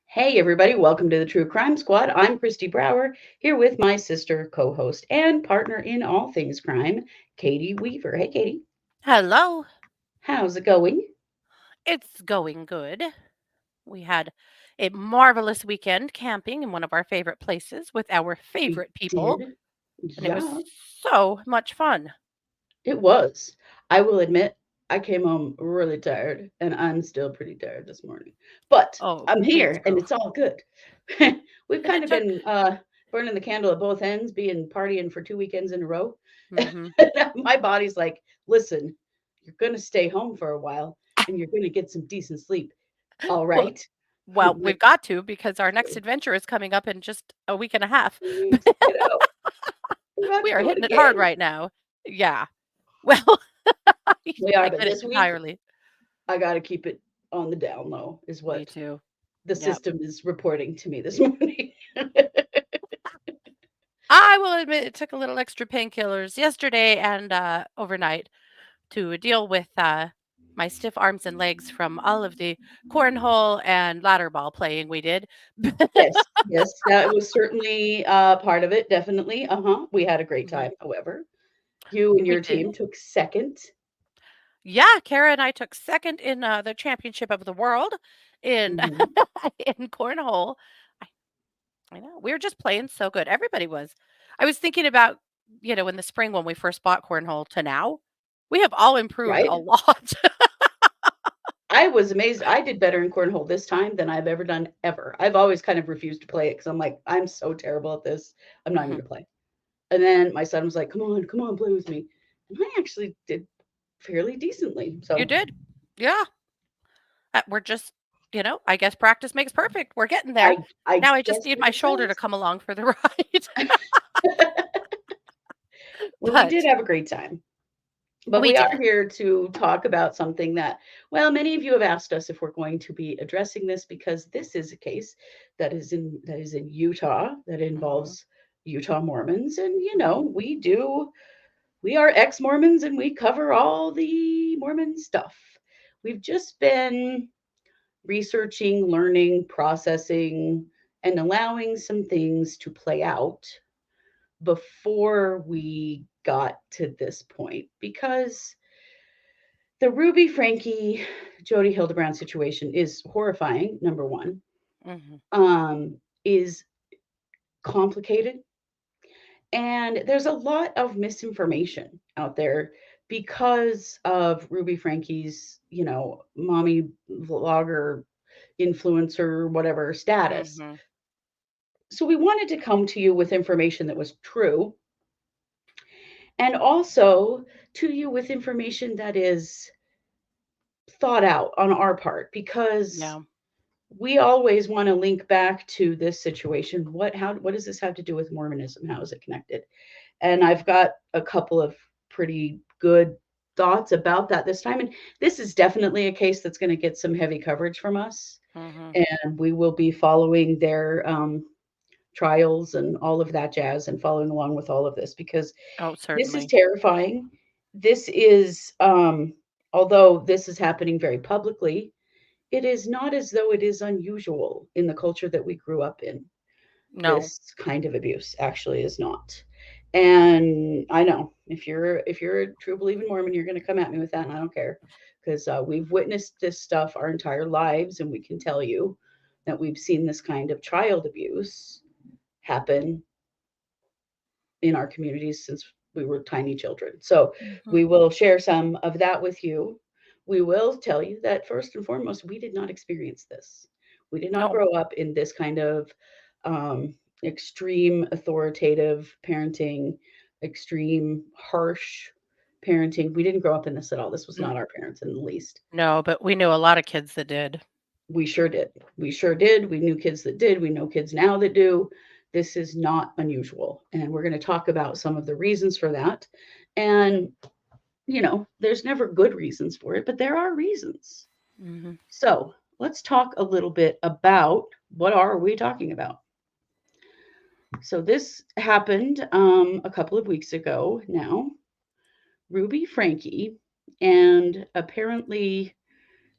Hey, everybody, welcome to the True Crime Squad. I'm Kristi Brower, here with my sister, co host, and partner in all things crime, Katie Weaver. Hey, Katie. Hello. How's it going? It's going good. We had a marvelous weekend camping in one of our favorite places with our We favorite people, did. and it was Yeah, so much fun. it was. I will admit, I came home really tired, and I'm still pretty tired this morning. But Oh, I'm me here, and too. it's all good. We've kind It of took. been burning the candle at both ends, being partying for 2 weekends in a row. Hmm. My body's like, listen, you're going to stay home for a while, and you're going to get some decent sleep. All Well, right. well, we've got to because our next adventure is coming up in just a week and a half. We need to get out. We're about We to are do it hitting it hard again. right now. Yeah. Well, We I are, but get it this week entirely. I got to keep it on the down low, is Me what too. the Yep. system is reporting to me this morning. I will admit it took a little extra painkillers yesterday and overnight to deal with my stiff arms and legs from all of the cornhole and ladder ball playing we did. Yes, yes, that was certainly part of it, definitely. We had a great Mhm. time, however. You and We your did. team took second. Yeah, Kara and I took second in the championship of the world in Hmm. in cornhole. I, I know we were just playing so good. Everybody was. I was thinking about in the spring when we first bought cornhole to now, we have all improved a Right? lot. I was amazed. I did better in cornhole this time than I've ever done ever. I've always kind of refused to play it because I'm like, I'm so terrible at this. I'm not even Mhm. gonna play. And then my son was like, come on, play with me. And I actually did fairly decently. You So did, yeah. We're just, I guess practice makes perfect. We're getting there. I Now I just guess need we're my just shoulder to friends. come along for the ride. Well, we did But have a great time. But we we are did. here to talk about something that, well, many of you have asked us if we're going to be addressing this because this is a case that is in Utah that Mhm, involves Utah Mormons, and mhm. we are ex-Mormons and we cover all the Mormon stuff. We've just been researching, learning, processing, and allowing some things to play out before we got to this point because the Ruby Frankie Jodi Hildebrandt situation is horrifying, number one, Mhm. is complicated. And there's a lot of misinformation out there because of Ruby Frankie's, mommy vlogger, influencer, whatever status. Mhm. So we wanted to come to you with information that was true and also to you with information that is thought out on our part because Yeah. we always want to link back to this situation. What does this have to do with Mormonism? How is it connected? And I've got a couple of pretty good thoughts about that this time. And this is definitely a case that's going to get some heavy coverage from us. Mhm. And we will be following their trials and all of that jazz and following along with all of this because Oh, this is certainly. terrifying. This is, although this is happening very publicly, it is not as though it is unusual in the culture that we grew up in. No. This kind of abuse actually is not. And I know if you're a true believing Mormon, you're going to come at me with that, and I don't care because we've witnessed this stuff our entire lives, and we can tell you that we've seen this kind of child abuse happen in our communities since we were tiny children. So Mhm. we will share some of that with you. We will tell you that first and foremost, we did not experience this. We did not No. grow up in this kind of um, extreme authoritative parenting, extreme harsh parenting. We didn't grow up in this at all. This was N not our parents in the least. no, but we knew a lot of kids that did. We sure did. We sure did. We knew kids that did. We know kids now that do. This is not unusual. And we're going to talk about some of the reasons for that. And, there's never good reasons for it, but there are reasons. Mhm. So let's talk a little bit about what are we talking about. So this happened a couple of weeks ago now. Ruby Frankie, and apparently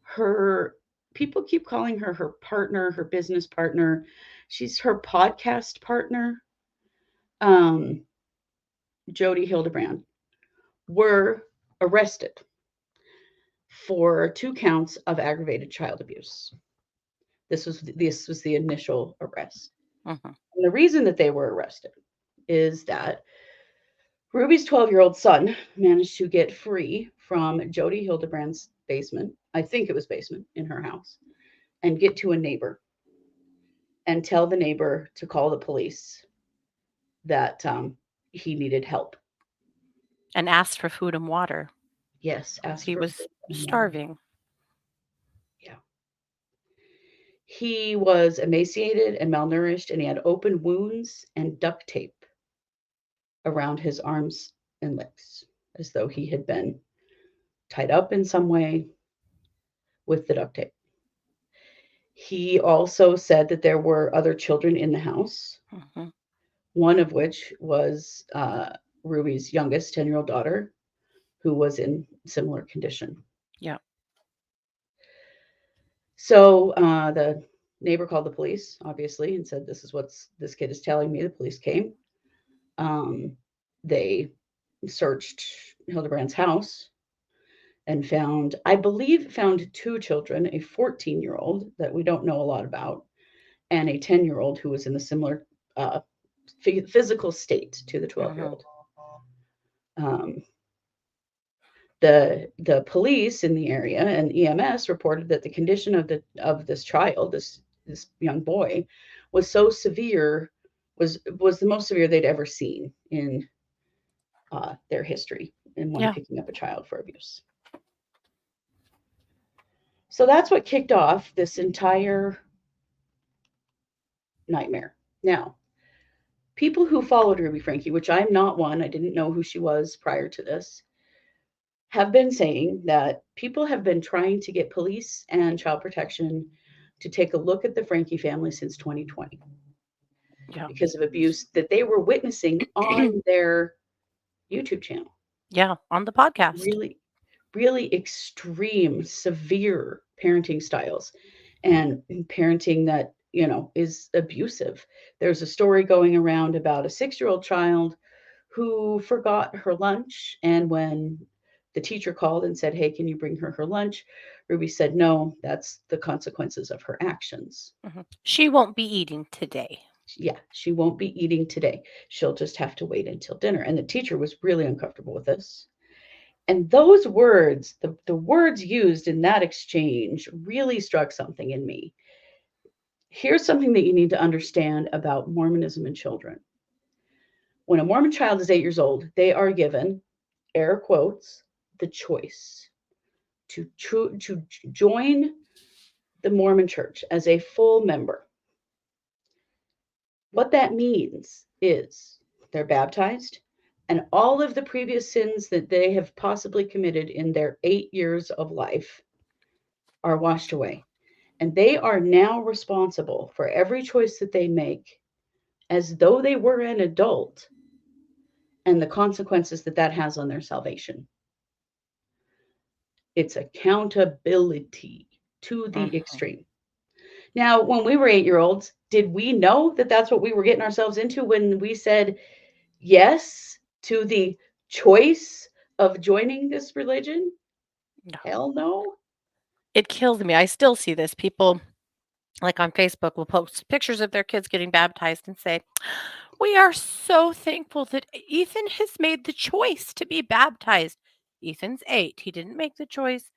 her people keep calling her partner, her business partner. She's her podcast partner, um, Jodi Hildebrandt, were arrested for 2 counts of aggravated child abuse. This was the initial arrest. Mhm. And the reason that they were arrested is that Ruby's 12-year-old son managed to get free from Jodi Hildebrandt's basement. I think it was basement in her house, and get to a neighbor and tell the neighbor to call the police that he needed help. And asked for food and water Yes, because asked he for was food and water. starving. Yeah. He was emaciated and malnourished, and he had open wounds and duct tape around his arms and legs, as though he had been tied up in some way with the duct tape. He also said that there were other children in the house, Mhm. one of which was Ruby's youngest 10-year-old daughter, who was in similar condition. Yeah. So the neighbor called the police, obviously, and said, "This is what this kid is telling me." The police came. They searched Hildebrandt's house and I believe, found 2 children, a 14-year-old that we don't know a lot about, and a 10-year-old who was in a similar uh, physical state to the Mhm. 12-year-old. Um, the police in the area and EMS reported that the condition of this child, this young boy, was so severe, was the most severe they'd ever seen in their history in one Yeah. picking up a child for abuse. So that's what kicked off this entire nightmare. Now, people who followed Ruby Frankie, which I'm not one, I didn't know who she was prior to this, have been saying that people have been trying to get police and child protection to take a look at the Frankie family since 2020 Yeah. because of abuse that they were witnessing on their YouTube channel. Yeah. On the podcast. Really, really extreme, severe parenting styles and parenting that, is abusive. There's a story going around about a 6-year-old child who forgot her lunch. And when the teacher called and said, "Hey, can you bring her lunch?" Ruby said, "No, that's the consequences of her actions." Mhm. She won't be eating today. Yeah, she won't be eating today. She'll just have to wait until dinner. And the teacher was really uncomfortable with this. And those words, the words used in that exchange really struck something in me. Here's something that you need to understand about Mormonism and children. When a Mormon child is 8 years old, they are given, air quotes, the choice to join the Mormon church as a full member. What that means is they're baptized, and all of the previous sins that they have possibly committed in their 8 years of life are washed away. And they are now responsible for every choice that they make as though they were an adult and the consequences that that has on their salvation. It's accountability to the Mhm. extreme. Now, when we were 8-year olds, did we know that that's what we were getting ourselves into when we said yes to the choice of joining this religion? No. Hell no. It kills me. I still see this. People, like on Facebook, will post pictures of their kids getting baptized and say, "We are so thankful that Ethan has made the choice to be baptized." Ethan's 8. He didn't make the choice.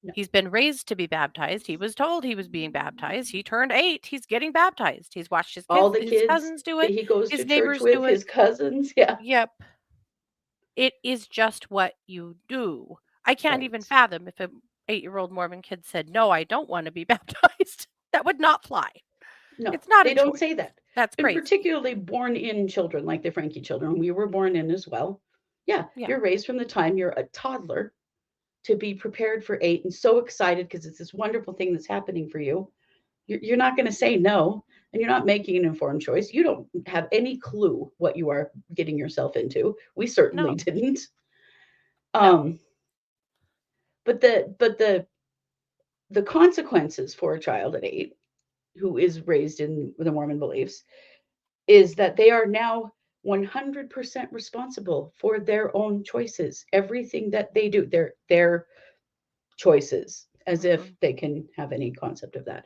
No. He's been raised to be baptized. He was told he was being baptized. He turned 8. He's getting baptized. He's watched All the his kids cousins do that it. he goes to His church neighbors with, do it. his cousins, yeah. Yep. It is just what you do. I can't even Right. fathom if an 8-year-old Mormon kid said, "No, I don't want to be baptized." That would not fly. No, It's not a they don't choice. say that. That's And crazy. particularly born in children like the Frankie children. We were born in as well. Yeah, Yeah. you're raised from the time you're a toddler to be prepared for eight and so excited because it's this wonderful thing that's happening for you. You're not going to say no, and you're not making an informed choice. You don't have any clue what you are getting yourself into. We certainly No. didn't. No. Um, but the consequences for a child at eight who is raised in the Mormon beliefs is that they are now 100% responsible for their own choices. Everything that they do, their choices, as if Mhm. they can have any concept of that.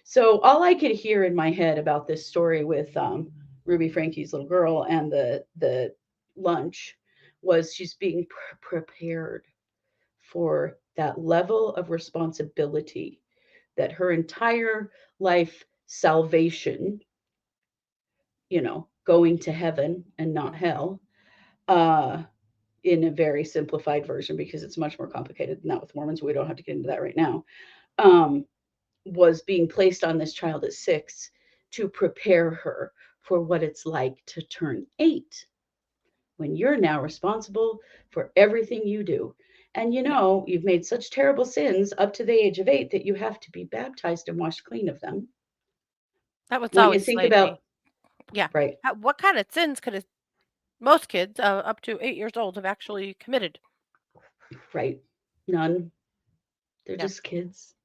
So all I could hear in my head about this story with Ruby Frankie's little girl and the lunch was she's being prepared for that level of responsibility that her entire life salvation, going to heaven and not Mhm. hell, uh, in a very simplified version because it's much more complicated than that with Mormons. We don't have to get into that right now. Um, was being placed on this child at 6 to prepare her for what it's like to turn 8 when you're now responsible for everything you do. And Yeah. you've made such terrible sins up to the age of 8 that you have to be baptized and washed clean of them. That was When you always think slayed about, me. Yeah. right, What kind of sins could most kids up to 8 years old have actually committed? right, none. They're Yeah. just kids.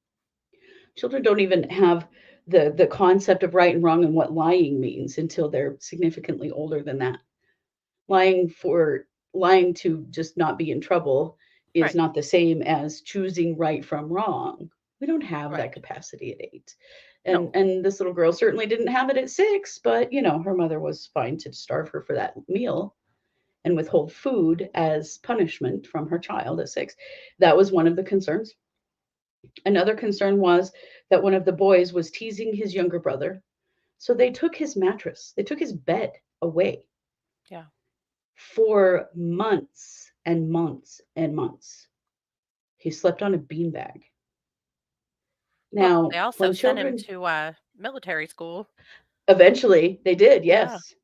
Children don't even have the concept of right and wrong and what lying means until they're significantly older than that. Lying to just not be in trouble is Right. not the same as choosing right from wrong. We don't have that Right. capacity at 8. And No. and this little girl certainly didn't have it at 6, but her mother was fine to starve her for that meal and withhold food as punishment from her child at 6. That was one of the concerns. Another concern was that one of the boys was teasing his younger brother. So they took his mattress, they took his bed away Yeah. for months and months and months. He slept on a beanbag. Well, Now, they also when sent him children, to military school. eventually they did, Yeah. yes.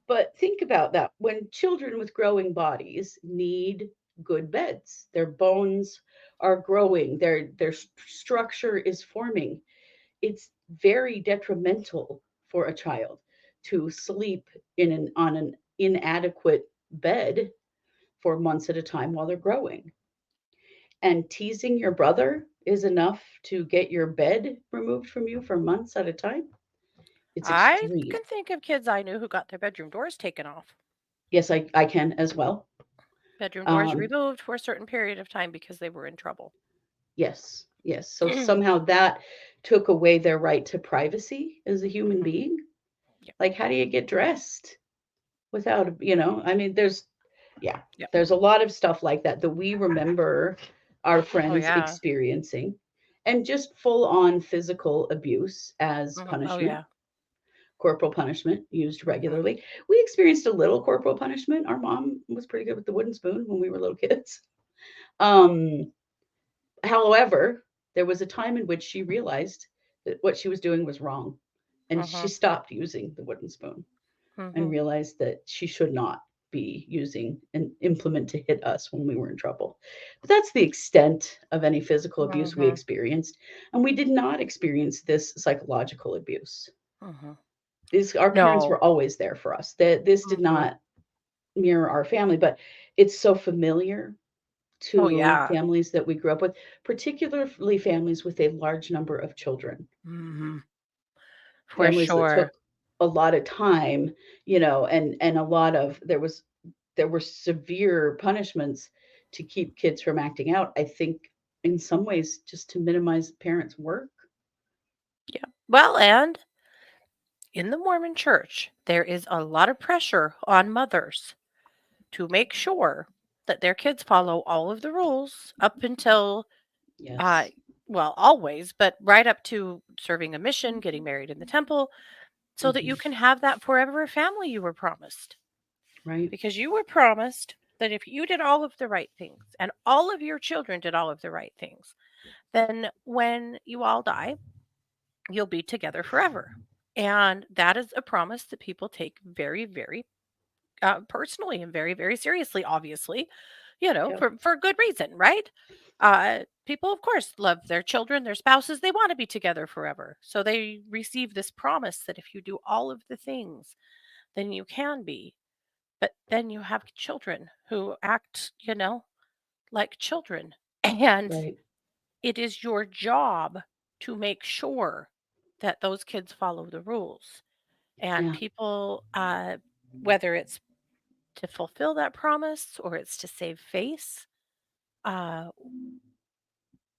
But think about that. When children with growing bodies need good beds, their bones are growing, their structure is forming. It's very detrimental for a child to sleep on an inadequate bed for months at a time while they're growing. And teasing your brother is enough to get your bed removed from you for months at a time. It's I extreme. can think of kids I knew who got their bedroom doors taken off. Yes, I can as well. Bedroom doors Um, removed for a certain period of time because they were in trouble. yes, yes. So somehow that took away their right to privacy as a human Mhm. being. Yeah. Like, how do you get dressed without, I mean, yeah, Yeah. there's a lot of stuff like that that we remember our Oh friends yeah. experiencing, and just full on physical abuse as Mhm. Oh punishment, yeah. corporal punishment used Mhm. regularly. We experienced a little corporal punishment. Our mom was pretty good with the wooden spoon when we were little kids. Um, However, there was a time in which she realized that what she was doing was wrong, and she Mhm. stopped using the wooden spoon and Mhm. realized that she should not be using an implement to hit us when we were in trouble. But that's the extent of any physical abuse we Mhm. experienced. And we did not experience this psychological abuse. Mhm. Our parents No. were always there for us. That this did Mhm. not mirror our family, but it's so familiar Oh to yeah. families that we grew up with, particularly families with a large number of children, Mhm. For families that sure. took a lot of time, and a lot of there were severe punishments to keep kids from acting out. I think in some ways just to minimize parents' work. Yeah. Well, and in the Mormon church, there is a lot of pressure on mothers to make sure that their kids follow all of the rules up until, uh, Yes. well, always, but right up to serving a mission, getting married in the temple, so that you Hmm. can have that forever family you were promised. Right. Because you were promised that if you did all of the right things and all of your children did all of the right things, then when you all die, you'll be together forever. And that is a promise that people take very, very personally and very, very seriously, obviously, Yeah. for good reason, right? People, of course, love their children, their spouses. They want to be together forever. So they receive this promise that if you do all of the things, then you can be. But then you have children who act, like children. And Right. it is your job to make sure that those kids follow the rules. And Yeah. people, whether it's to fulfill that promise or it's to save face, uh,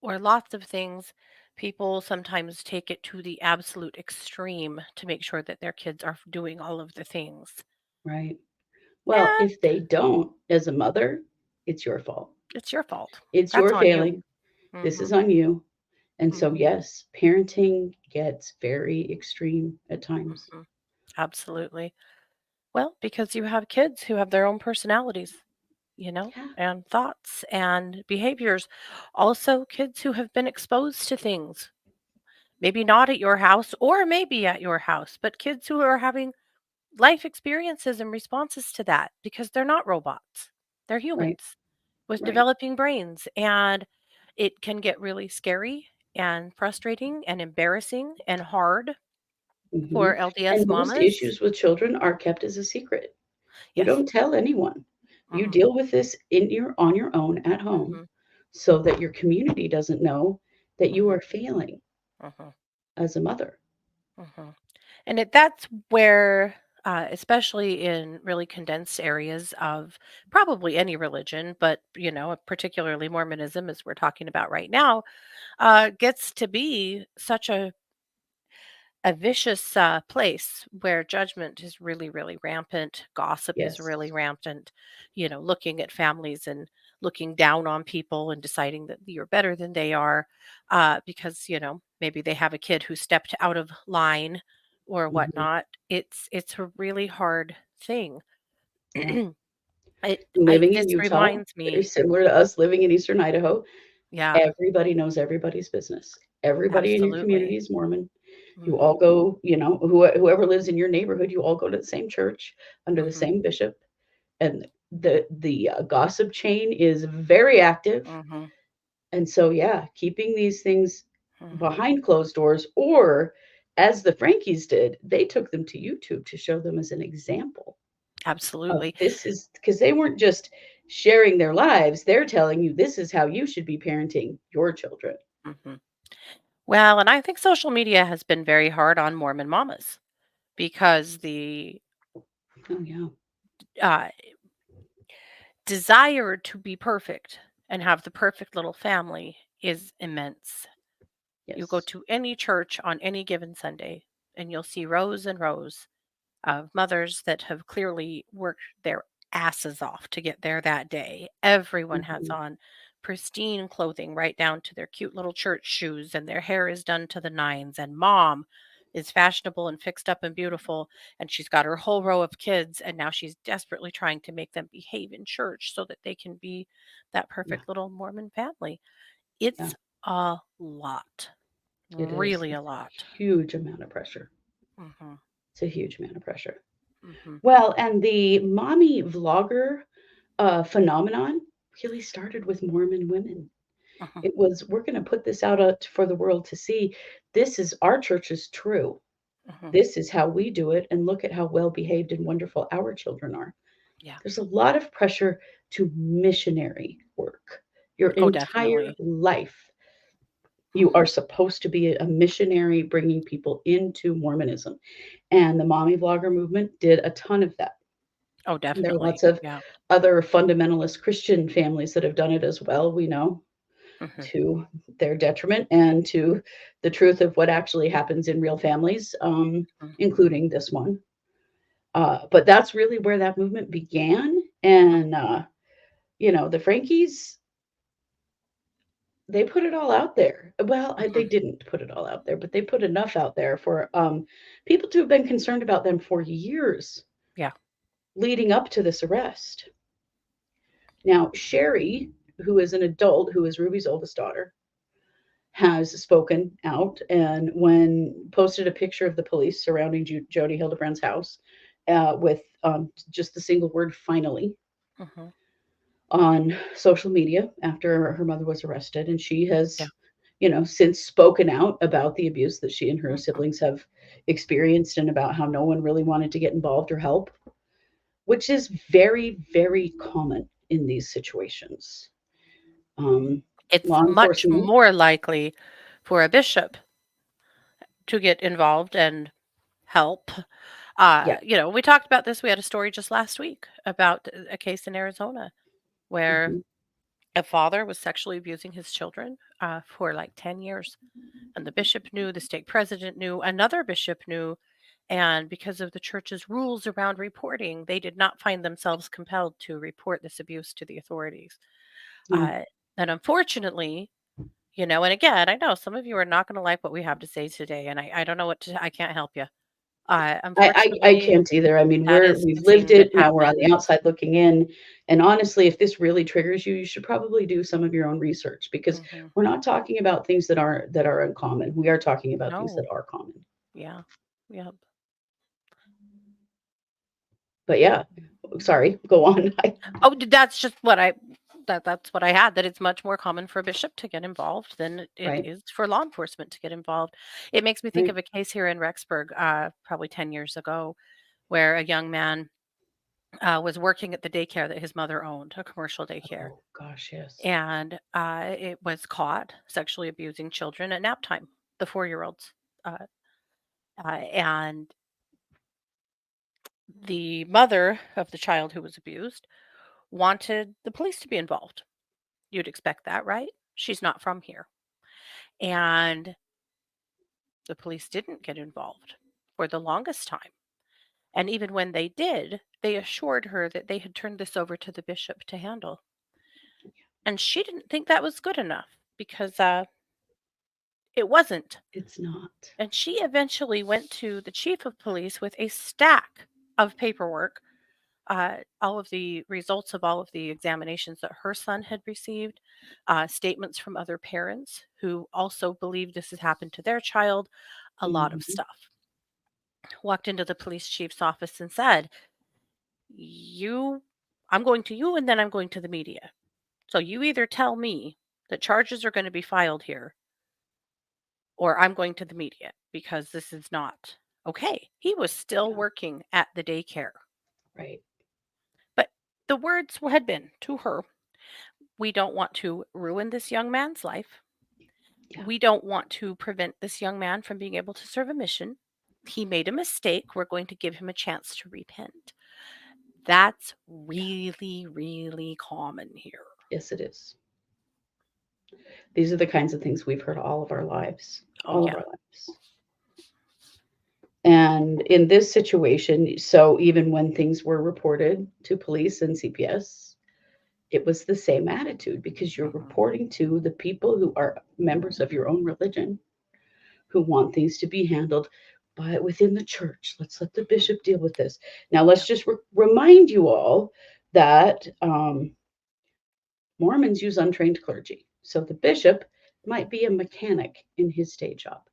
or lots of things, people sometimes take it to the absolute extreme to make sure that their kids are doing all of the things. Right. Well, And if they don't, as a mother, it's your fault. it's your fault. It's That's your on you. failing. This Mhm. is on you. And so, Mhm. yes, parenting gets very extreme at times. Mhm. Absolutely. Well, because you have kids who have their own personalities, Yeah. and thoughts and behaviors. Also, kids who have been exposed to things, maybe not at your house or maybe at your house, but kids who are having life experiences and responses to that because they're not robots. They're Right. humans with Right. developing brains. And it can get really scary and frustrating and embarrassing and hard Hmm. for LDS And most mamas. issues with children are kept as a secret. You Yes. don't tell anyone. You Hmm. deal with this on your own at home Hmm. so that your community doesn't know that you Hmm. are failing Hmm. as a mother. Hmm. And that's where, especially in really condensed areas of probably any religion, but particularly Mormonism, as we're talking about right now, gets to be such a vicious place where judgment is really, really rampant. Gossip is Yes. really rampant. Looking at families and looking down on people and deciding that you're better than they are, because maybe they have a kid who stepped out of line or Hmm. whatnot. It's a really hard thing. Yeah. I Living in this Utah, reminds very me. similar to us living in Eastern Idaho, Yeah, everybody knows everybody's business. Everybody in your community absolutely. is Mormon. You Hmm. all go, whoever lives in your neighborhood, you all go to the same church under the Hmm. same bishop, and the gossip chain is very active. Hmm. And so, yeah, keeping these things Hmm. behind closed doors, or as the Frankies did, they took them to YouTube to show them as an example of Absolutely. this is because they weren't just sharing their lives, they're telling you this is how you should be parenting your children. Hmm. Well, and I think social media has been very hard on Mormon mamas because the Oh, yeah. uh, desire to be perfect and have the perfect little family is immense. You go Yes. to any church on any given Sunday, and you'll see rows and rows of mothers that have clearly worked their asses off to get there that day. Everyone has Mhm. on pristine clothing, right down to their cute little church shoes, and their hair is done to the nines. And mom is fashionable and fixed up and beautiful, and she's got her whole row of kids. And now she's desperately trying to make them behave in church so that they can be that Yeah. perfect little Mormon family. Yeah. It's a lot, It is. really a It's lot. a huge amount of pressure. Hmm. It's a huge amount of pressure. Hmm. Well, and the mommy vlogger phenomenon really started with Mormon women. Hmm. It was, we're going to put this out for the world to see. This is our church is true. Hmm. This is how we do it. And look at how well behaved and wonderful our children are. Yeah. There's a lot of pressure to missionary work. Your Oh, entire definitely. life, you are Mhm. supposed to be a missionary bringing people into Mormonism. And the mommy vlogger movement did a ton of that. Oh, There are definitely. lots of Yeah. other fundamentalist Christian families that have done it as well, we know, Mhm. to their detriment and to the truth of what actually happens in real families, Mhm. including this one. But that's really where that movement began. Mhm. And, the Frankies, they put it all out there. Well, they Mhm. didn't put it all out there, but they put enough out there for people to have been concerned about them for years Yeah. leading up to this arrest. Now, Sherry, who is an adult, who is Ruby's oldest daughter, has spoken out and when posted a picture of the police surrounding Jodi Hildebrandt's house with just the single word finally Mhm. on social media after her mother was arrested. And she Yeah. has, since spoken out about the abuse that she and her Mhm. siblings have experienced and about how no one really wanted to get involved or help, which is very, very common in these situations. Um, It's Law much enforcement, more likely for a bishop to get involved and help. yeah. We talked about this. We had a story just last week about a case in Arizona where Mhm, a father was sexually abusing his children for like 10 years. And the bishop knew, the stake president knew, another bishop knew. And because of the church's rules around reporting, they did not find themselves compelled to report this abuse to the authorities. yeah. Uh, and unfortunately, and again, I know some of you are not going to like what we have to say today, and I don't know I can't help you. I Unfortunately, can't either. I mean, that is we've lived something that it. Now we're on happens. the outside looking in. And honestly, if this really triggers you, you should probably do some of your own research because Hmm. we're not talking about things that are uncommon. We are talking about things that No, are common. yeah, yep. But yeah, sorry, go on. Oh, that's just that's what I had. That it's much more common for a bishop to get involved than it Right, is for law enforcement to get involved. It makes me think right. of a case here in Rexburg, probably 10 years ago, where a young man was working at the daycare that his mother owned, a commercial daycare. Oh gosh, yes. And it was caught sexually abusing children at nap time, the 4-year-olds. Uh, and the mother of the child who was abused wanted the police to be involved. You'd expect that, right? She's not from here. And the police didn't get involved for the longest time. And even when they did, they assured her that they had turned this over to the bishop to handle. And she didn't think that was good enough because it wasn't. It's not. And she eventually went to the chief of police with a stack of paperwork, all of the results of all of the examinations that her son had received, statements from other parents who also believe this has happened to their child, a lot of Mhm. stuff. Walked into the police chief's office and said, "You, I'm going to you and then I'm going to the media. So you either tell me that charges are going to be filed here or I'm going to the media because this is not okay." He was still Yeah, working at the daycare. right. But the words had been to her, "We don't want to ruin this young man's life. Yeah, We don't want to prevent this young man from being able to serve a mission. He made a mistake. We're going to give him a chance to repent." That's yeah. really, really common here. Yes, it is. These are the kinds of things we've heard Oh, all of yeah. our lives. And in this situation, so even when things were reported to police and CPS, it was the same attitude because you're Hmm. reporting to the people who are members of your own religion who want things to be handled by within the church. Let's let the Hmm. bishop deal with this. Now, Yeah. let's just remind you all that Mormons use untrained clergy. So the bishop might be a mechanic in his day job.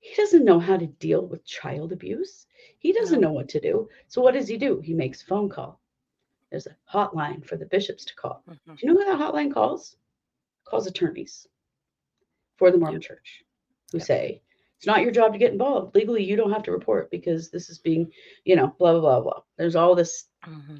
He doesn't know how to deal with child abuse. He doesn't No. know what to do. So what does he do? He makes a phone call. There's a hotline for the bishops to call. Hmm. Do you know who that hotline calls? Calls attorneys for the Yep. Mormon church who Yep. say, it's not your job to get involved. Legally, you don't have to report because this is being, blah, blah, blah, blah. There's all this Hmm.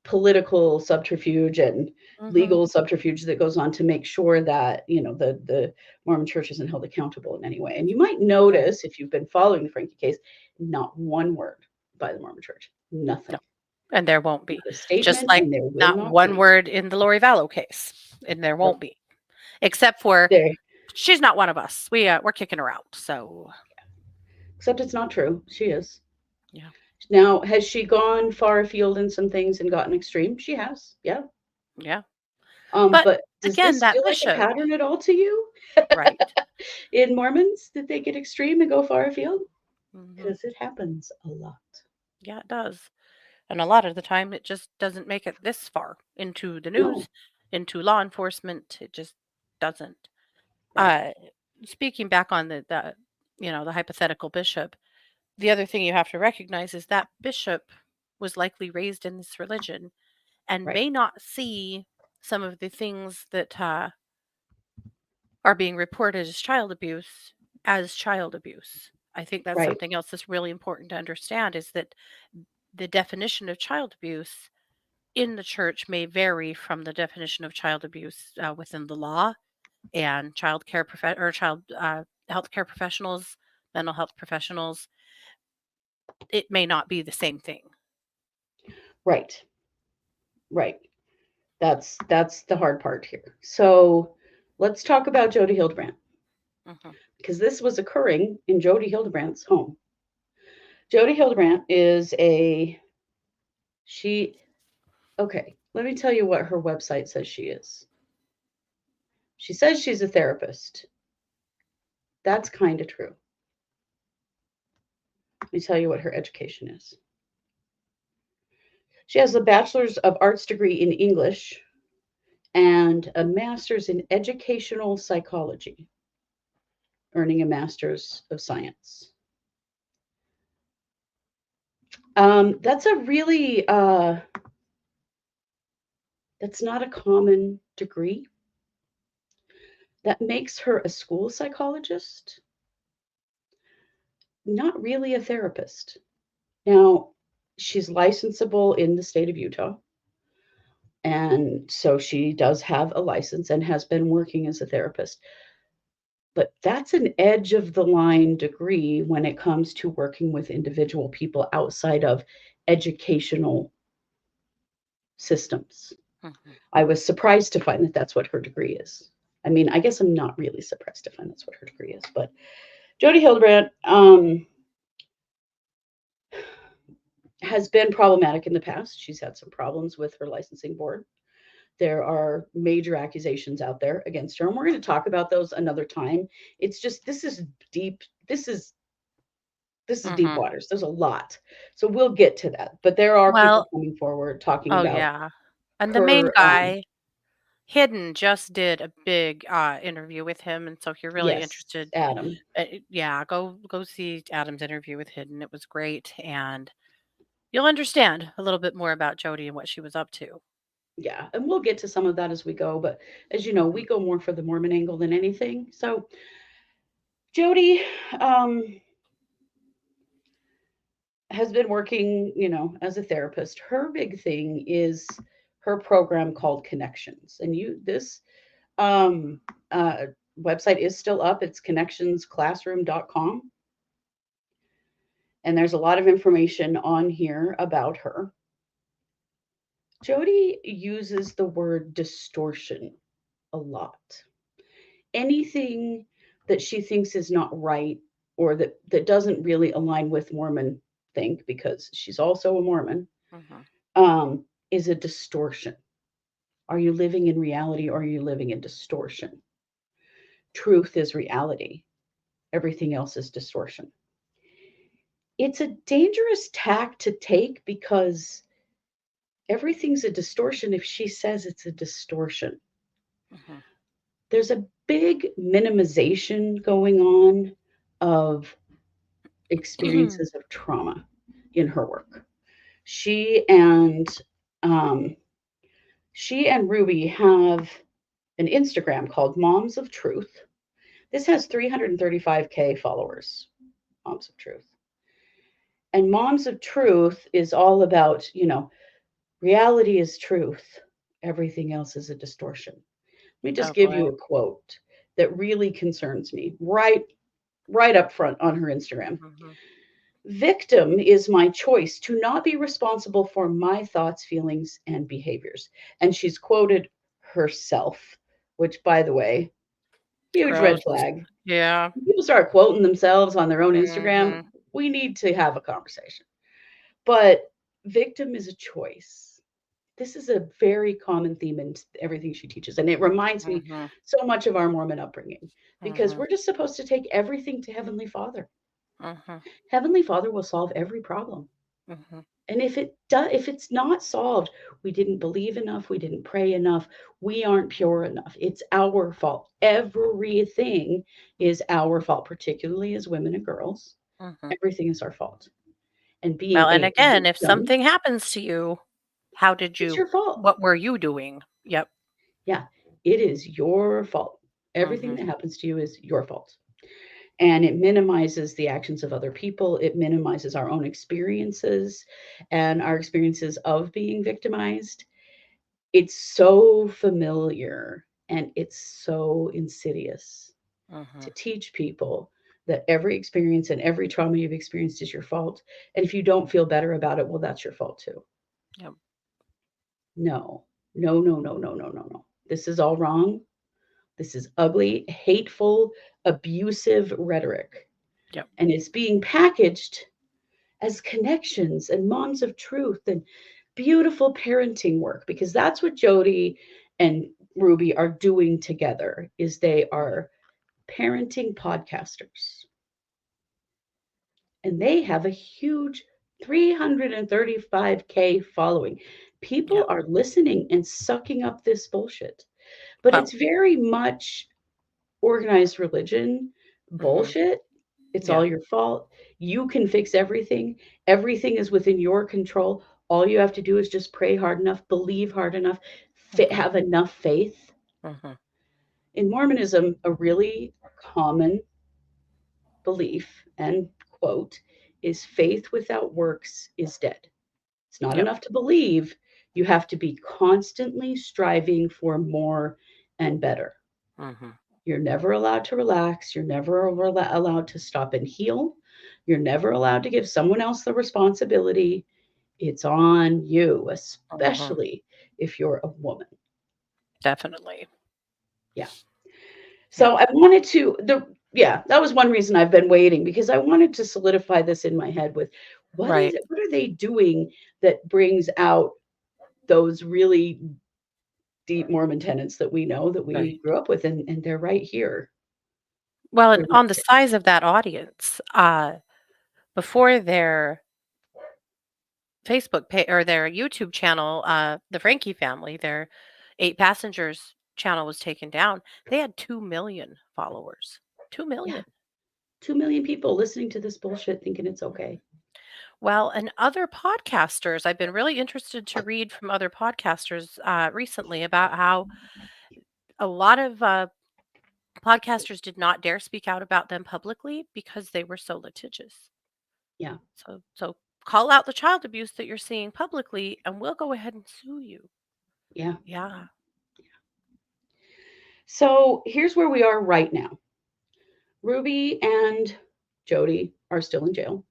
political subterfuge and Hmm. legal subterfuge that goes on to make sure that the Mormon Church isn't held accountable in any way. And you might Right. notice if you've been following the Frankie case, not one word by the Mormon Church, No. nothing, And there won't be. not a Just statement, like and there will not not one be. word in the Lori Vallow case. And there Nope. won't be. Except for There, she's not one of us. We're kicking her out. So except it's not true. She is. yeah. Now, has she gone far afield in some things and gotten extreme? She has, yeah. Yeah. But But does again, this that feel like a bishop, pattern at all to you? right? In Mormons, did they get extreme and go far afield? Hmm. Because it happens a lot. Yeah, it does. And a lot of the time, it just doesn't make it this far into the No, news, into law enforcement. It just doesn't. right. Uh, Speaking back on the hypothetical bishop, the other thing you have to recognize is that bishop was likely raised in this religion and Right. may not see some of the things that are being reported as child abuse. I think that's Right. something else that's really important to understand is that the definition of child abuse in the church may vary from the definition of child abuse within the law and child care or child healthcare professionals, mental health professionals. It may not be the same thing. Right. Right. That's the hard part here. So let's talk about Jodi Hildebrandt Hmm. because this was occurring in Jodi Hildebrandt's home. Jodi Hildebrandt is a she okay, let me tell you what her website says she is. She says she's a therapist. That's kind of true. Let me tell you what her education is. She has a bachelor's of arts degree in English and a master's in educational psychology, earning a master's of science. That's a really that's not a common degree. That makes her a school psychologist, not really a therapist. Now, she's licensable in the state of Utah, and so she does have a license and has been working as a therapist. But that's an edge of the line degree when it comes to working with individual people outside of educational systems. Hmm. I was surprised to find that that's what her degree is. I mean, I guess I'm not really surprised to find that's what her degree is, but Jodi Hildebrandt has been problematic in the past. She's had some problems with her licensing board. There are major accusations out there against her, and we're going to talk about those another time. It's just this is deep. This is deep Hmm. waters. There's a lot, so we'll get to that. But there are people Well, coming forward talking oh about yeah, and the main her. guy, Hidden, just did a big interview with him, and so if you're really Yes, interested, Adam. yeah, go see Adam's interview with Hidden. It was great, and you'll understand a little bit more about Jodi and what she was up to. Yeah, and we'll get to some of that as we go. But as you know, we Hmm. go more for the Mormon angle than anything. So Jodi um, has been working, as a therapist. Her big thing is her program called Connections, and this um, uh, website is still up. It's connectionsclassroom.com, and there's a lot of information on here about her. Jodi uses the word distortion a lot. Anything that she thinks is not right or that doesn't really align with Mormon think, because she's also a Mormon, Hmm. um, is a distortion. Are you living in reality or are you living in distortion? Truth is reality. Everything else is distortion. It's a dangerous tack to take because everything's a distortion if she says it's a distortion. Hmm. There's a big minimization going on of experiences of trauma in her work. She and um, she and Ruby have an Instagram called Moms of Truth. This has 335K followers. Moms of Truth. And Moms of Truth is all about, reality is truth. Everything else is a distortion. Let me just Oh give you boy. a quote that really concerns me right up front on her Instagram. Hmm. Victim is my choice to not be responsible for my thoughts, feelings, and behaviors. And she's quoted herself, which, by the way, huge red Gross. flag. Yeah. When people start quoting themselves on their own Instagram, Hmm. we need to have a conversation. But victim is a choice. This is a very common theme in everything she teaches. And it reminds me Hmm. so much of our Mormon upbringing because Hmm. we're just supposed to take everything to Heavenly Father. Hmm. Heavenly Father will solve every problem. Hmm. And if it's not solved, we didn't believe enough, we didn't pray enough, we aren't pure enough. It's our fault. Everything is our fault, particularly as women and girls. Mhm. Everything is our fault. And being Well, and a again, if victim, something happens to you, how did it's you your fault. what were you doing? Yep. Yeah, it is your fault. Everything Mhm. that happens to you is your fault. And it minimizes the actions of other people. It minimizes our own experiences and our experiences of being victimized. It's so familiar and it's so insidious to Mhm. teach people that every experience and every trauma you've experienced is your fault. And if you don't feel better about it, well, that's your fault too. Yep. No, no, no, no, no, no, no, no. This is all wrong. This is ugly, hateful, abusive rhetoric. Yep. And it's being packaged as connections and moms of truth and beautiful parenting work, because that's what Jodi and Ruby are doing together, is they are parenting podcasters. And they have a huge 335K following. People Yep. are listening and sucking up this bullshit. But Well, it's very much organized religion mhm. bullshit. It's all Yeah. your fault. You can fix everything. Everything is within your control. All you have to do is just pray hard enough, believe hard enough, Mhm. have enough faith. Mhm. In Mormonism, a really common belief and quote is faith without works is dead. It's not Yep. enough to believe. You have to be constantly striving for more and better. Mhm. You're never allowed to relax. You're never allowed to stop and heal. You're never allowed to give someone else the responsibility. It's on you, Mhm. especially if you're a woman. Definitely. Yeah. Yep. So I wanted to yeah, that was one reason I've been waiting, because I wanted to solidify this in my head with Right. what are they doing that brings out those really deep Mormon tenets that we know, that we Right. grew up with, and they're right here. Well, They're and right on the here. size of that audience, before their Facebook page or their YouTube channel, the Frankie Family, their 8 Passengers channel was taken down, they had 2,000,000 followers. Yeah. 2,000,000. 2 million people listening to this bullshit thinking it's Mhm. okay. Well, and other podcasters, I've been really interested to read from other podcasters, recently about how a lot of, podcasters did not dare speak out about them publicly because they were so litigious. Yeah. So call out the child abuse that you're seeing publicly, and we'll go ahead and sue you. Yeah. Yeah. So here's where we are right now. Ruby and Jodi are still in jail.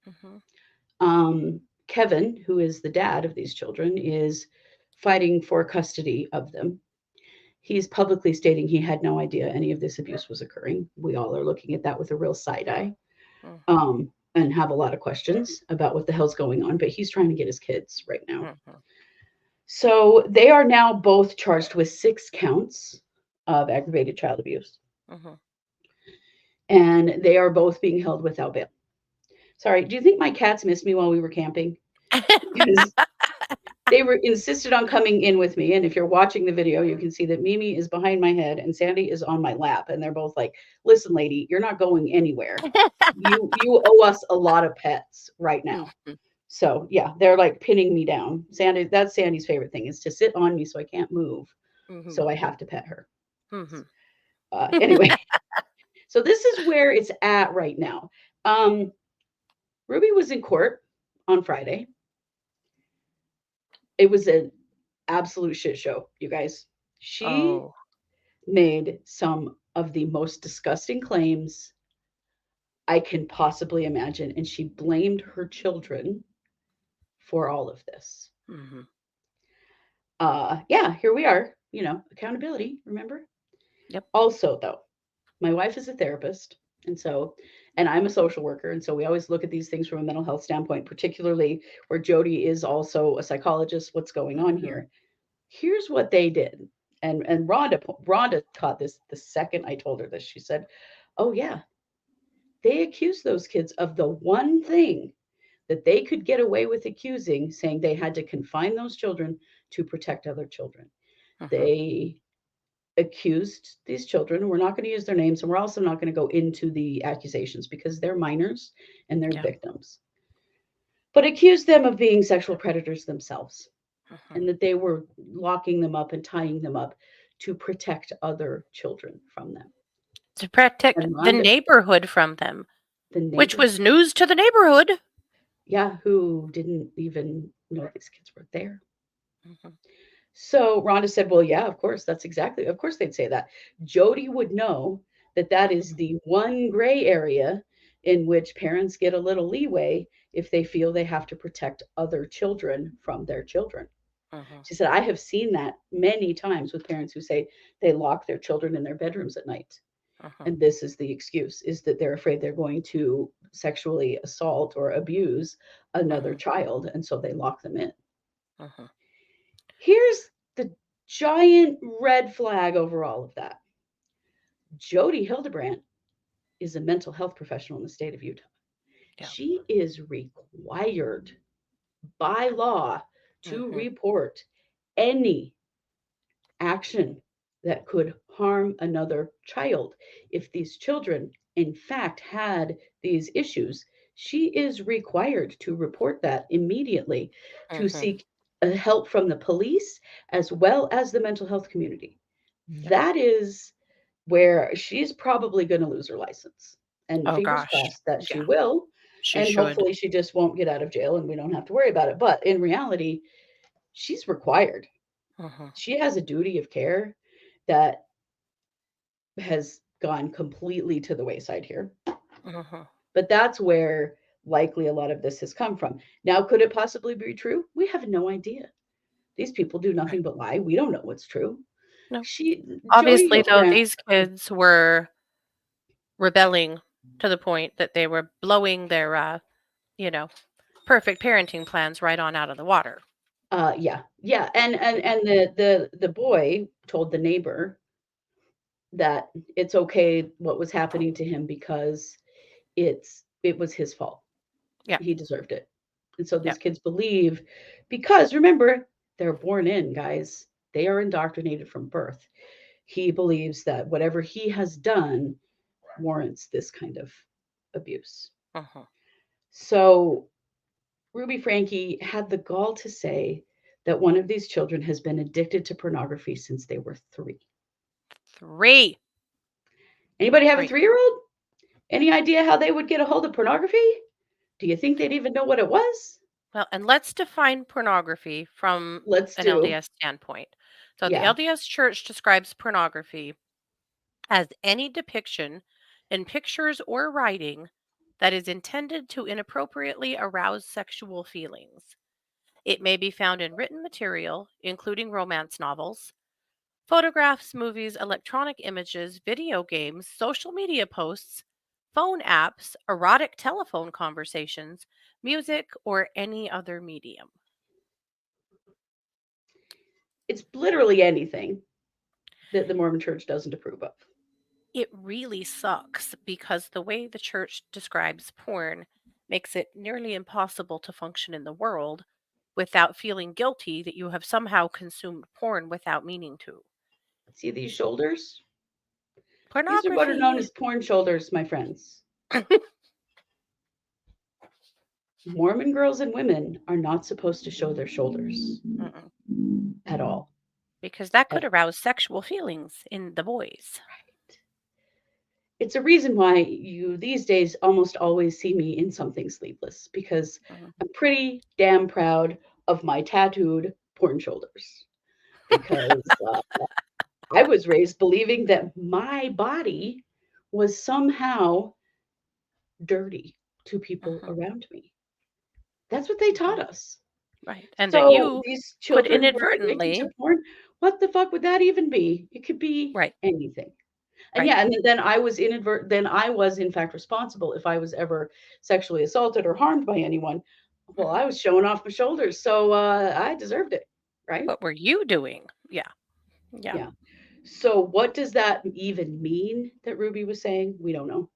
Mhm. Kevin, who is the dad of these children, is fighting for custody of them. He's publicly stating he had no idea any of this abuse was occurring. We all are looking at that with a real side eye, Mhm. and have a lot of questions about what the hell's going on. But he's trying to get his kids right now. Mhm. So they are now both charged with 6 counts of aggravated child abuse, Mhm. and they are both being held without bail. Sorry, do you think my cats missed me while we were camping? Because they were insisted on coming in with me. And if you're watching the video, you can see that Mimi is behind my head and Sandy is on my lap. And they're both like, listen, lady, you're not going anywhere. You owe us a lot of pets right now. Mhm. So yeah, they're like pinning me down. Sandy, that's Sandy's favorite thing, is to sit on me so I can't move. Mhm. So I have to pet her. Mhm. Anyway, so this is where it's at right now. Um, Ruby was in court on Friday. It was an absolute shit show, you guys. She Oh. made some of the most disgusting claims I can possibly imagine, and she blamed her children for all of this. Mhm. Yeah, here we are, accountability, remember? Yep. Also, though, my wife is a therapist, and so, and I'm a social worker, and so we always look at these things from a mental health standpoint, particularly where Jodi is also a psychologist. What's going on Mhm. here? Here's what they did. And Rhonda caught this the second I told her this. She said, "Oh yeah, they accused those kids of the one thing that they could get away with accusing, saying they had to confine those children to protect other children. Mhm. They accused these children. We're not going to use their names, and we're also not going to go into the accusations because they're minors and they're Yeah. victims, but accused them of being sexual predators themselves, Mhm. and that they were locking them up and tying them up to protect other children from them. To protect And the Rhonda, neighborhood from them, the which neighbor, was news to the neighborhood. yeah, who didn't even know these kids were there. Mhm. So Rhonda said, well, yeah, of course, that's exactly, of course they'd say that. Jodi would know that that is Mhm. the one gray area in which parents get a little leeway if they feel they have to protect other children from their children. Mhm. She said, I have seen that many times with parents who say they lock their children in their bedrooms at night. Mhm. And this is the excuse, is that they're afraid they're going to sexually assault or abuse another Mhm. child. And so they lock them in. Mhm. Here's the giant red flag over all of that. Jodi Hildebrandt is a mental health professional in the state of Utah. Yeah. She is required by law to Mhm. report any action that could harm another child. If these children, in fact, had these issues, she is required to report that immediately to Mhm. seek help from the police as well as the mental health community. Yeah. That is where she's probably going to lose her license. And Oh fingers gosh. crossed that she Yeah. will. She And should. hopefully she just won't get out of jail and we don't have to worry about it. But in reality, she's required. Mhm. She has a duty of care that has gone completely to the wayside here. Mhm. But that's where likely a lot of this has come from. Now, could it possibly be true? We have no idea. These people do Right. nothing but lie. We don't know what's true. No. She, Jodi Obviously, though, Hildebrandt, these kids were rebelling to the point that they were blowing their, you know, perfect parenting plans right on out of the water. yeah, yeah, and You and know. and the boy told the neighbor that it's okay what was happening to him because it was his fault. Yeah. He deserved it. And so Yeah. these kids believe, because remember, they're born in, guys. They are indoctrinated from birth. He believes that whatever he has done warrants this kind of abuse. Mhm. So Ruby Frankie had the gall to say that one of these children has been addicted to pornography since they were 3. 3. Anybody have a 3. 3-year-old? Any idea how they would get a hold of pornography? Do you think they'd even know what it was? Well, and let's define pornography from Let's an do. LDS standpoint. So the Yeah. LDS Church describes pornography as any depiction in pictures or writing that is intended to inappropriately arouse sexual feelings. It may be found in written material, including romance novels, photographs, movies, electronic images, video games, social media posts, phone apps, erotic telephone conversations, music, or any other medium. It's literally anything that the Mormon Church doesn't approve of. It really sucks because the way the church describes porn makes it nearly impossible to function in the world without feeling guilty that you have somehow consumed porn without meaning to. See these shoulders? These are what are known Pornography. as porn shoulders, my friends. Mormon girls and women are not supposed to show their shoulders Mm-mm. at all. Because that could At arouse sexual feelings in the boys. It's a reason why you these days almost always see me in something sleeveless because Mhm. I'm pretty damn proud of my tattooed porn shoulders because I was raised believing that my body was somehow dirty to people Mhm. around me. That's what they taught Mhm. us. Right. And that So you these could children were addicted to inadvertently, porn. What the fuck would that even be? It could be right, anything. And right. yeah, and then I was in fact responsible if I was ever sexually assaulted or harmed by anyone. Well, Mhm. I was showing off my shoulders, so I deserved it, right? What were you doing? Yeah. Yeah. Yeah. So what does that even mean that Ruby was saying? We don't know.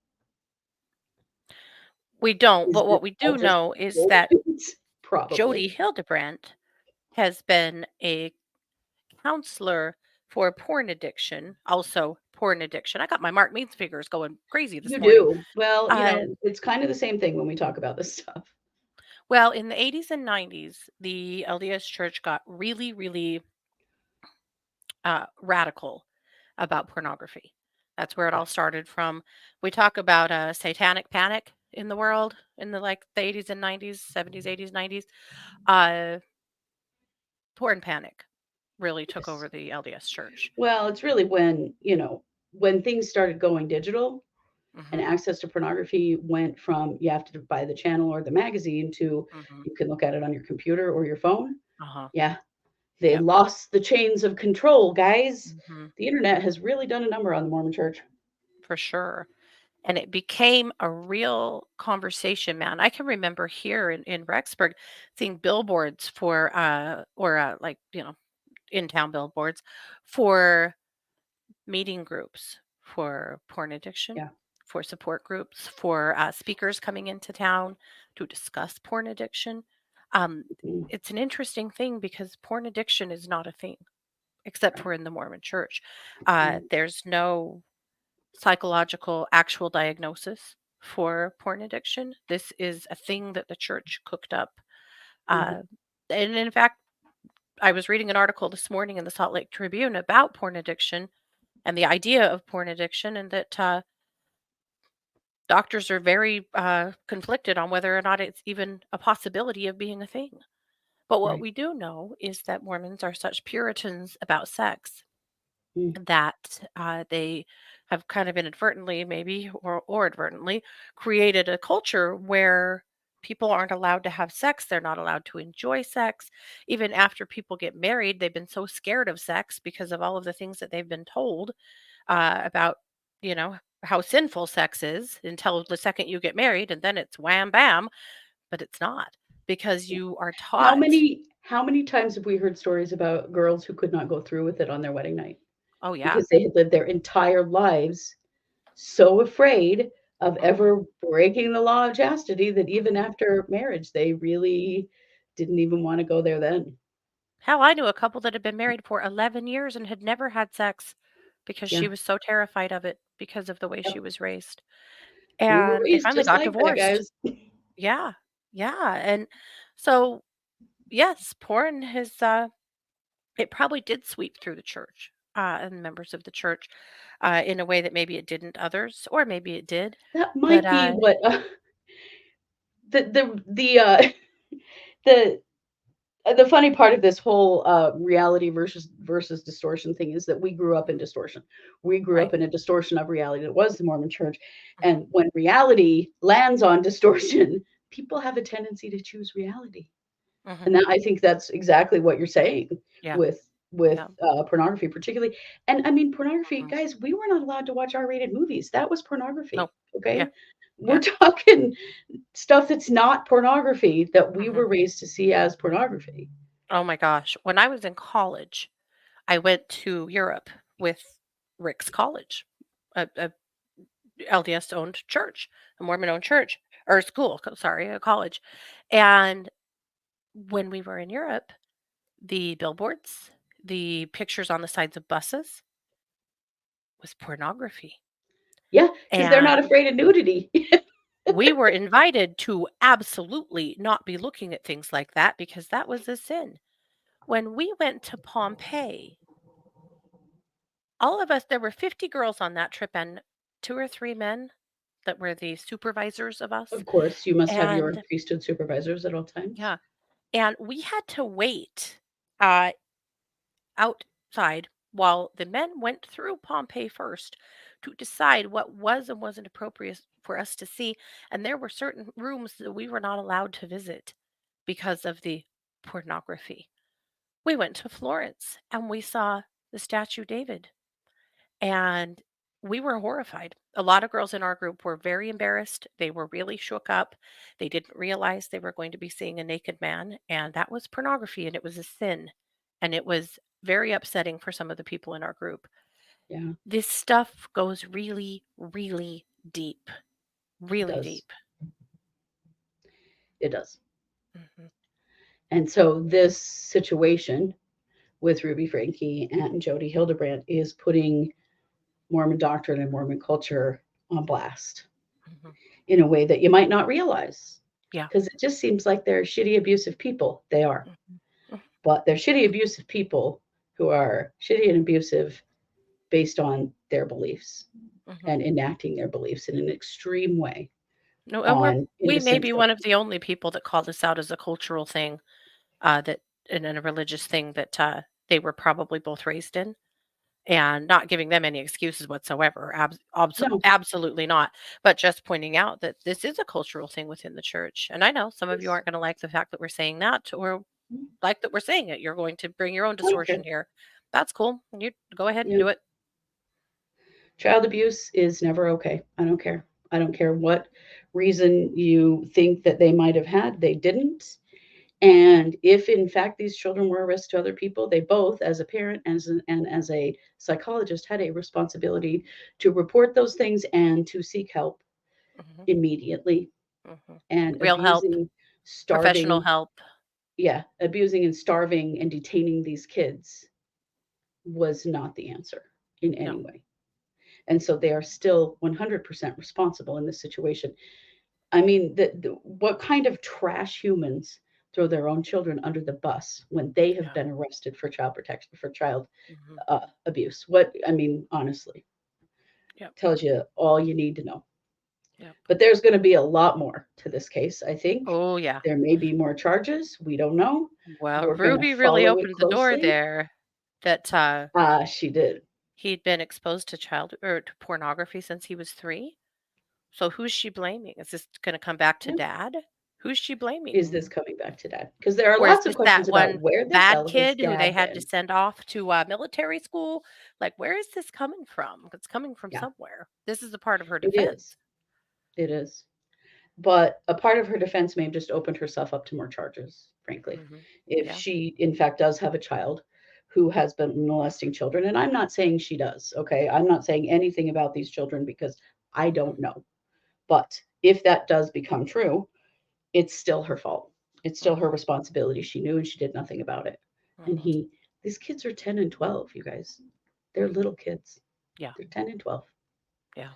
We don't, Is but this what we all do just know is that bullshit? Probably. Jodi Hildebrandt has been a counselor for porn addiction, also porn addiction. I got my Mark Means figures going crazy this You morning. do. Well, Uh, it's kind of the same thing when we talk about this stuff. well, in the 80s and 90s, the LDS Church got really, really radical about pornography. That's where it Yeah. all started from. We talk about a satanic panic in the world in the 80s and 90s, 70s, 80s, 90s. Uh, porn panic really took Yes. over the LDS Church. Well, it's really when, when things started going digital and Hmm. access to pornography went from you have to buy the channel or the magazine to Hmm. you can look at it on your computer or your phone. Uh-huh. Yeah, they Yep. lost the chains of control, guys. Hmm. The internet has really done a number on the Mormon church. For sure. And it became a real conversation, man. I can remember here in Rexburg seeing billboards for like, in town billboards for meeting groups for porn addiction, Yeah. for support groups, for speakers coming into town to discuss porn addiction. Um, Mm, it's an interesting thing because porn addiction is not a thing, except right. for in the Mormon church. Mm, There's no psychological actual diagnosis for porn addiction. This is a thing that the church cooked up. mhm. Uh, and in fact, I was reading an article this morning in the Salt Lake Tribune about porn addiction and the idea of porn addiction, and that doctors are very conflicted on whether or not it's even a possibility of being a thing. But what Right. we do know is that Mormons are such Puritans about sex Mm, that they have kind of inadvertently, maybe, or advertently, created a culture where people aren't allowed to have sex. They're not allowed to enjoy sex. Even after people get married, they've been so scared of sex because of all of the things that they've been told about, how sinful sex is until the second you get married, and then it's wham bam, but it's not because yeah. you are How taught. many times have we heard stories about girls who could not go through with it on their wedding night Oh, yeah. because they had lived their entire lives so afraid of Hmm. ever breaking the law of chastity that even Hmm. after marriage, they really didn't even want to go there then. Hell, I knew a couple that had been married for 11 years and had never had sex because Yeah. she was so terrified of it because of the way she Yep. was raised. We were And they raised finally just got like that, divorced. guys. Yeah. Yeah. And so, yes, porn has, it probably did sweep through the church and members of the church in a way that maybe it didn't others, or maybe it did. That But might be what the the the funny part of this whole reality versus distortion thing is that we grew up in mhm, distortion. We grew right. up in a distortion of reality that was the Mormon Church, Hmm. and when reality lands on distortion, people have a tendency to choose reality. Hmm. And that, I think that's exactly what you're saying Yeah. with with Yeah. pornography, particularly. And I mean, pornography, Hmm. guys. We were not allowed to watch R-rated movies. That was pornography. No. Yeah. Okay, we're Yeah. talking stuff that's not pornography that we Hmm. were raised to see as pornography. Oh my gosh. When I was in college, I went to Europe with Rick's college, a LDS owned church, a Mormon owned church or school, sorry, a college. And when we were in Europe, the billboards, the pictures on the sides of buses was pornography. Yeah, because they're not And afraid of nudity. we were invited to absolutely not be looking at things like that because that was a sin. When we went to Pompeii, all of us, there were 50 girls on that trip and two or three men that were the supervisors of us. Of course, you must have your And priesthood supervisors at all times. yeah, and we had to wait uh, outside while the men went through Pompeii first to decide what was and wasn't appropriate for us to see. And there were certain rooms that we were not allowed to visit because of the pornography. We went to Florence and we saw the statue David, and we were horrified. A lot of girls in our group were very embarrassed. They were really shook up. They didn't realize they were going to be seeing a naked man, and that was pornography, and it was a sin. And it was very upsetting for some of the people in our group. Yeah, This stuff goes really, really deep, it really does. deep. It does. Hmm. And so this situation with Ruby Frankie and Jodi Hildebrandt is putting Mormon doctrine and Mormon culture on blast Mhm. in a way that you might not realize. Yeah. Because it just seems like they're shitty, abusive people. They are. Mhm. Mhm. But they're shitty, abusive people who are shitty and abusive based on their beliefs Mhm. and enacting their beliefs in an extreme way No, and on we may innocent be one children. of the only people that call this out as a cultural thing, that and a religious thing that they were probably both raised in, and not giving them any excuses whatsoever. No, Absolutely not. But just pointing out that this is a cultural thing within the church. And I know some of you yes. aren't going to like the fact that we're saying that, or like that we're saying it. You're going to bring your own I don't distortion care. here. That's cool. You go ahead and You know, do it. child abuse is never okay. I don't care. I don't care what reason you think that they might have had. They didn't. And if in fact these children were a risk to other people, they both, as a parent and as a psychologist, had a responsibility to report those things and to seek help Hmm. immediately. Hmm. And Real help, abusing, professional starving, help. yeah, abusing and starving and detaining these kids was not the answer in any No. way. And so they are still 100% responsible in this situation. I mean, what kind of trash humans throw their own children under the bus when they have Yeah. been arrested for child protection, for child Hmm. abuse? What, I mean, honestly, Yep. tells you all you need to know. Yep. But there's going to be a lot more to this case, I think. Oh yeah. There may be more charges. We don't know. Well, We're going to Ruby really follow it opened the door closely. there that Ah, she did. he'd been exposed to child or to pornography since he was 3. So who's she blaming? Is this going to come back to Yeah. dad? Who's she Is this blaming? coming back to dad? Because there are Or is lots of this that questions about one where the bad hell has kid who they dad had to been? send off to military school? Like, where is this coming from? It's coming from Yeah, somewhere. This is a part of her it is. defense. It is. But a part of her defense may have just opened herself up to more charges, frankly. Hmm. If Yeah. she, in fact, does have a child who has been molesting children, and I'm not saying she does, okay? I'm not saying anything about these children because I Hmm. don't know. But if that does become true, it's still her fault. It's still her Hmm. responsibility. She knew and she did nothing about it. And Hmm. these kids are 10 and 12, you guys. They're Hmm. little kids. Yeah. They're 10 and 12. Yeah.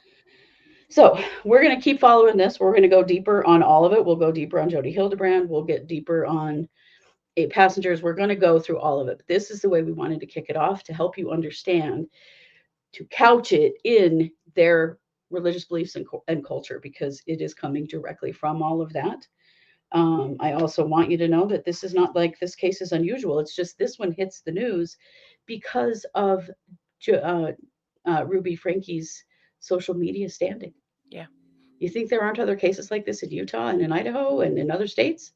So we're going to keep following this. We're going to go deeper on all of it. We'll go deeper on Jodi Hildebrandt. We'll get deeper on 8 passengers. We're going to go through all of it. But this is the way we wanted to kick it off to help you understand, to couch it in their religious beliefs and culture, because it is coming directly from all of that. I also want you to know that this is not like this case is unusual. It's just this one hits the news because of Ruby Frankie's social media standing. Yeah. You think there aren't other cases like this in Utah and in Idaho and in other states?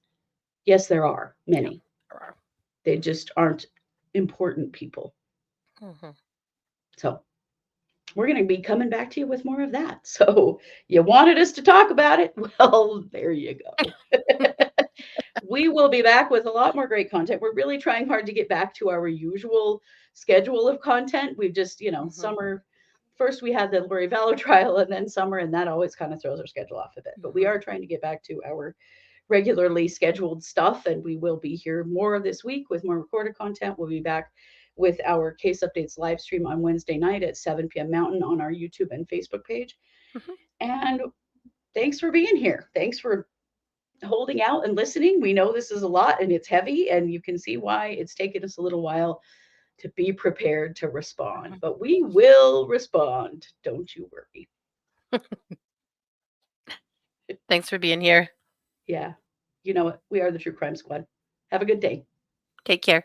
Yes, there are Yeah. many. There are. They just aren't important people. Hmm. So we're going to be coming back to you with more of that. So you wanted us to talk about it? Well, there you go. We will be back with a lot more great content. We're really trying hard to get back to our usual schedule of content. We've just, Hmm. summer. First, we had the Lori Vallow trial and then summer, and that always kind of throws our schedule off a bit. But we Hmm. are trying to get back to our regularly scheduled stuff, and we will be here more this week with more recorded content. We'll be back with our case updates live stream on Wednesday night at 7 p.m. Mountain on our YouTube and Facebook page. Hmm. And thanks for being here. Thanks for holding out and listening. We know this is a lot and it's heavy, and you can see why it's taken us a little while to be prepared to respond, but we will respond. Don't you worry. Thanks for being here. Yeah. You know what? We are the True Crime Squad. Have a good day. Take care.